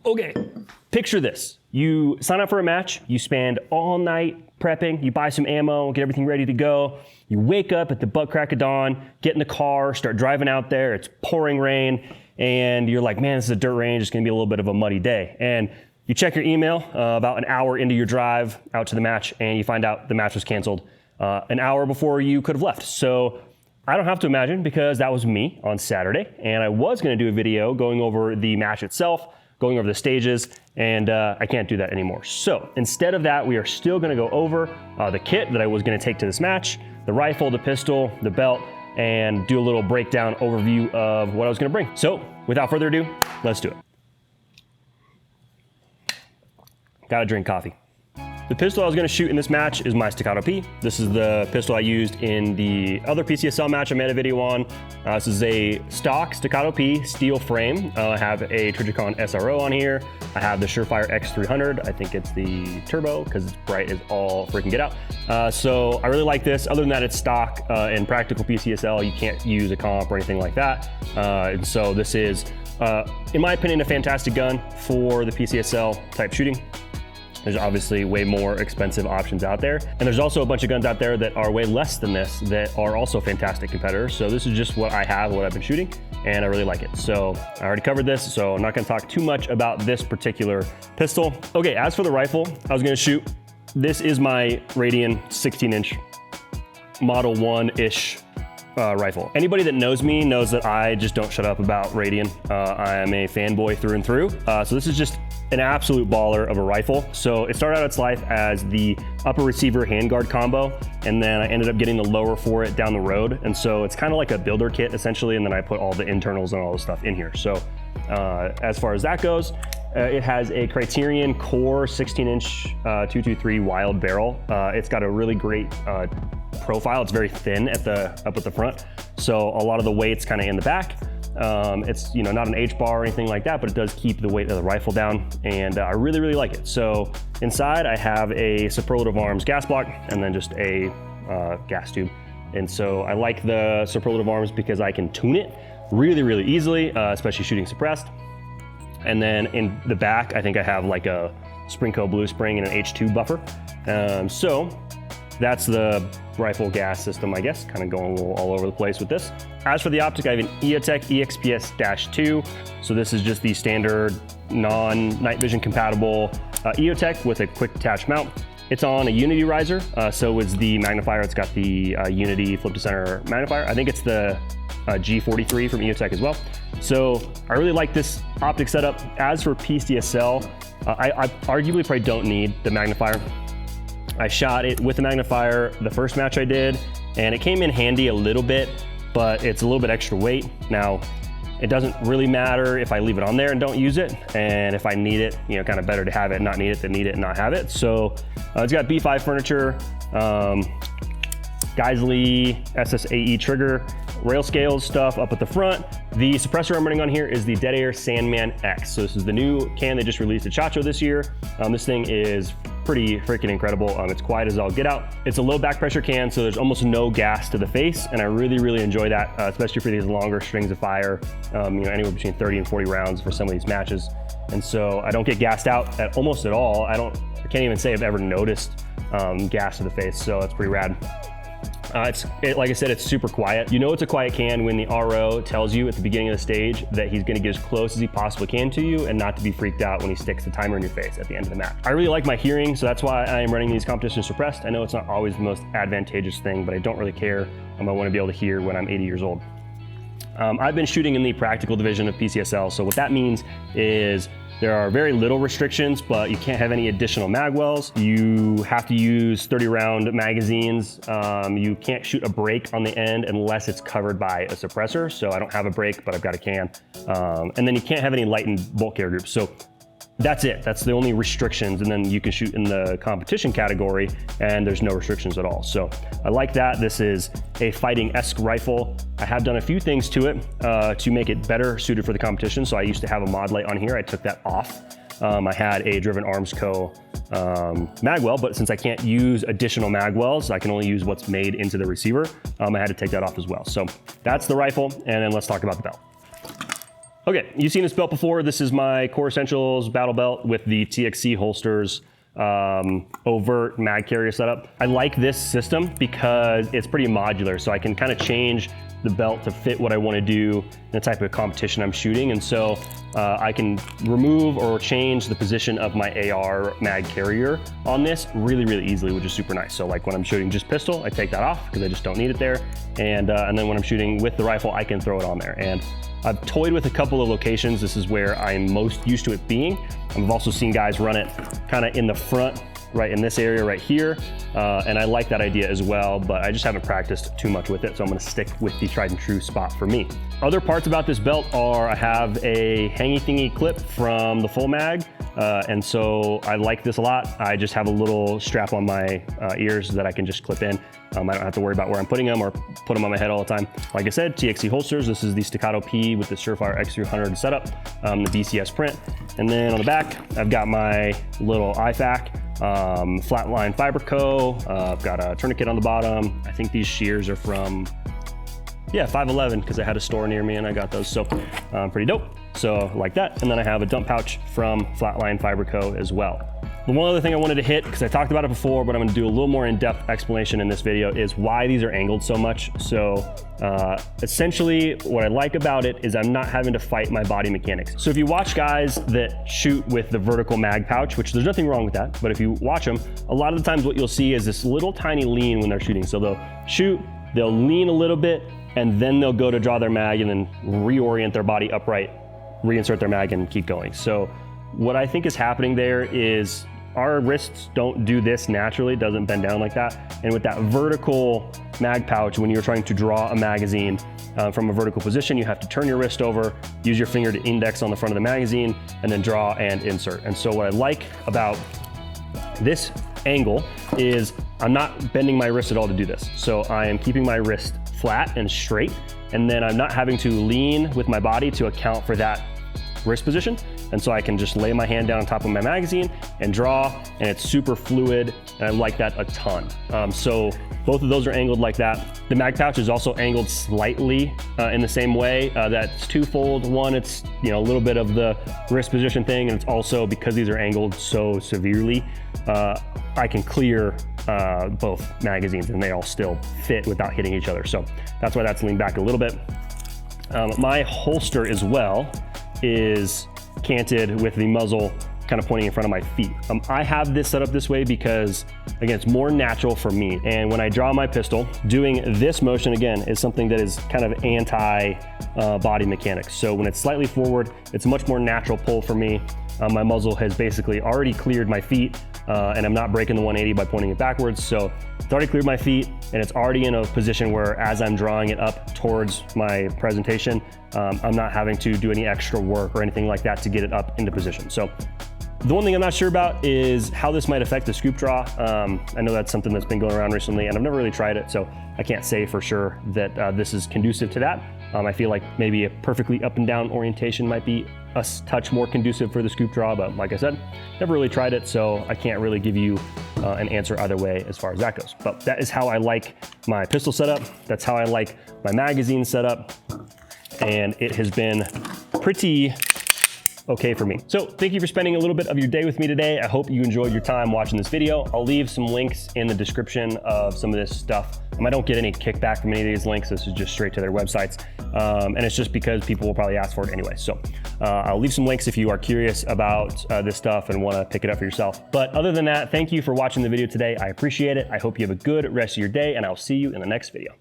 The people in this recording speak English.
Okay, picture this. You sign up for a match, you spend all night prepping, you buy some ammo, get everything ready to go. You wake up at the butt crack of dawn, get in the car, start driving out there, it's pouring rain, and you're like, man, this is a dirt range, it's gonna be a little bit of a muddy day. And you check your email about an hour into your drive out to the match, and you find out the match was canceled an hour before you could have left. So I don't have to imagine, because that was me on Saturday, and I was gonna do a video going over the match itself, going over the stages, and I can't do that anymore. So instead of that, we are still gonna go over the kit that I was gonna take to this match, the rifle, the pistol, the belt, and do a little breakdown overview of what I was gonna bring. So without further ado, let's do it. Gotta drink coffee. The pistol I was gonna shoot in this match is my Staccato P. This is the pistol I used in the other PCSL match I made a video on. This is a stock Staccato P steel frame. I have a Trijicon SRO on here. I have the Surefire X300. I think it's the turbo because it's bright as all freaking get out. So I really like this. Other than that, it's stock and practical PCSL. You can't use a comp or anything like that. And so this is, in my opinion, a fantastic gun for the PCSL type shooting. There's obviously way more expensive options out there. And there's also a bunch of guns out there that are way less than this that are also fantastic competitors. So this is just what I have, what I've been shooting, and I really like it. So I already covered this, so I'm not gonna talk too much about this particular pistol. Okay, as for the rifle, I was gonna shoot, this is my Radian 16-inch Model 1-ish rifle. Anybody that knows me knows that I just don't shut up about Radian. I am a fanboy through and through. So this is just an absolute baller of a rifle. So it started out its life as the upper receiver handguard combo, and then I ended up getting the lower for it down the road. And so it's kind of like a builder kit essentially, and then I put all the internals and all the stuff in here. So as far as that goes, it has a Criterion Core 16-inch 223 wild barrel. It's got a really great profile. It's very thin up at the front, so a lot of the weight's kind of in the back. It's not an H-bar or anything like that, but it does keep the weight of the rifle down, and I really like it. So inside I have a Superlative Arms gas block and then just a gas tube. And so I like the Superlative Arms because I can tune it really easily, especially shooting suppressed. And then in the back, I think I have like a Springco Blue Spring and an H2 buffer. So that's the rifle gas system, I guess, kind of going a little all over the place with this. As for the optic, I have an EOTech EXPS-2. So this is just the standard non-night vision compatible EOTech with a quick attach mount. It's on a Unity riser, so is the magnifier. It's got the Unity flip to center magnifier. I think it's the G43 from EOTech as well. So I really like this optic setup. As for PCSL, I arguably probably don't need the magnifier. I shot it with the magnifier the first match I did, and it came in handy a little bit, but it's a little bit extra weight. Now, it doesn't really matter if I leave it on there and don't use it, and if I need it, kind of better to have it and not need it than need it and not have it. So it's got B5 furniture, Geisley SSAE trigger, rail scales stuff up at the front. The suppressor I'm running on here is the Dead Air Sandman X. So this is the new can they just released at SHOT Show this year. This thing is pretty freaking incredible. It's quiet as all get out. It's a low back pressure can, so there's almost no gas to the face, and I really enjoy that, especially for these longer strings of fire, anywhere between 30 and 40 rounds for some of these matches. And so I don't get gassed out almost at all. I can't even say I've ever noticed gas to the face, so that's pretty rad. Like I said, it's super quiet. You know it's a quiet can when the RO tells you at the beginning of the stage that he's gonna get as close as he possibly can to you and not to be freaked out when he sticks the timer in your face at the end of the match. I really like my hearing, so that's why I am running these competitions suppressed. I know it's not always the most advantageous thing, but I don't really care. I wanna be able to hear when I'm 80 years old. I've been shooting in the practical division of PCSL, so what that means is there are very little restrictions, but you can't have any additional magwells. You have to use 30-round magazines. You can't shoot a break on the end unless it's covered by a suppressor. So I don't have a break, but I've got a can. And then you can't have any light and bulk carry groups. So that's it. That's the only restrictions. And then you can shoot in the competition category and there's no restrictions at all. So I like that. This is a fighting-esque rifle. I have done a few things to it to make it better suited for the competition. So I used to have a mod light on here. I took that off. I had a Driven Arms Co. magwell, but since I can't use additional magwells, I can only use what's made into the receiver. I had to take that off as well. So that's the rifle. And then let's talk about the belt. Okay, you've seen this belt before. This is my Core Essentials battle belt with the TXC holsters overt mag carrier setup. I like this system because it's pretty modular, so I can kind of change the belt to fit what I want to do in the type of competition I'm shooting. And so I can remove or change the position of my AR mag carrier on this really, really easily, which is super nice. So like when I'm shooting just pistol, I take that off because I just don't need it there. And then when I'm shooting with the rifle, I can throw it on there. And I've toyed with a couple of locations. This is where I'm most used to it being. I've also seen guys run it kind of in the front, right in this area right here. And I like that idea as well, but I just haven't practiced too much with it. So I'm gonna stick with the tried and true spot for me. Other parts about this belt are I have a hangy thingy clip from the full mag. And so I like this a lot. I just have a little strap on my ears that I can just clip in. I don't have to worry about where I'm putting them or put them on my head all the time. Like I said, TXC holsters. This is the Staccato P with the Surefire X300 setup, the BCS print. And then on the back, I've got my little IFAK. Flatline Fiberco. I've got a tourniquet on the bottom. I think these shears are from, yeah, 511, because I had a store near me and I got those, so pretty dope. So like that. And then I have a dump pouch from Flatline Fiberco as well. The one other thing I wanted to hit, because I talked about it before, but I'm gonna do a little more in-depth explanation in this video, is why these are angled so much. So essentially what I like about it is I'm not having to fight my body mechanics. So if you watch guys that shoot with the vertical mag pouch, which there's nothing wrong with that, but if you watch them, a lot of the times what you'll see is this little tiny lean when they're shooting. So they'll shoot, they'll lean a little bit, and then they'll go to draw their mag and then reorient their body upright, reinsert their mag and keep going. So what I think is happening there is our wrists don't do this naturally, it doesn't bend down like that. And with that vertical mag pouch, when you're trying to draw a magazine from a vertical position, you have to turn your wrist over, use your finger to index on the front of the magazine, and then draw and insert. And so what I like about this angle is I'm not bending my wrist at all to do this. So I am keeping my wrist flat and straight, and then I'm not having to lean with my body to account for that wrist position. And so I can just lay my hand down on top of my magazine and draw, and it's super fluid, and I like that a ton. So both of those are angled like that. The mag pouch is also angled slightly in the same way. That's twofold. One, it's a little bit of the wrist position thing, and it's also because these are angled so severely, I can clear both magazines and they all still fit without hitting each other. So that's why that's leaned back a little bit. My holster as well is canted with the muzzle kind of pointing in front of my feet. I have this set up this way because, again, it's more natural for me. And when I draw my pistol, doing this motion, again, is something that is kind of anti-body mechanics. So when it's slightly forward, it's a much more natural pull for me. My muzzle has basically already cleared my feet, and I'm not breaking the 180 by pointing it backwards. So it's already cleared my feet, and it's already in a position where as I'm drawing it up towards my presentation, I'm not having to do any extra work or anything like that to get it up into position. So the one thing I'm not sure about is how this might affect the scoop draw. I know that's something that's been going around recently, and I've never really tried it, so I can't say for sure that this is conducive to that. I feel like maybe a perfectly up and down orientation might be a touch more conducive for the scoop draw, but like I said, never really tried it, so I can't really give you an answer either way as far as that goes. But that is how I like my pistol setup. That's how I like my magazine setup, and it has been pretty okay for me. So thank you for spending a little bit of your day with me today. I hope you enjoyed your time watching this video. I'll leave some links in the description of some of this stuff. I don't get any kickback from any of these links. This is just straight to their websites. And it's just because people will probably ask for it anyway. So I'll leave some links if you are curious about this stuff and want to pick it up for yourself. But other than that, thank you for watching the video today. I appreciate it. I hope you have a good rest of your day, and I'll see you in the next video.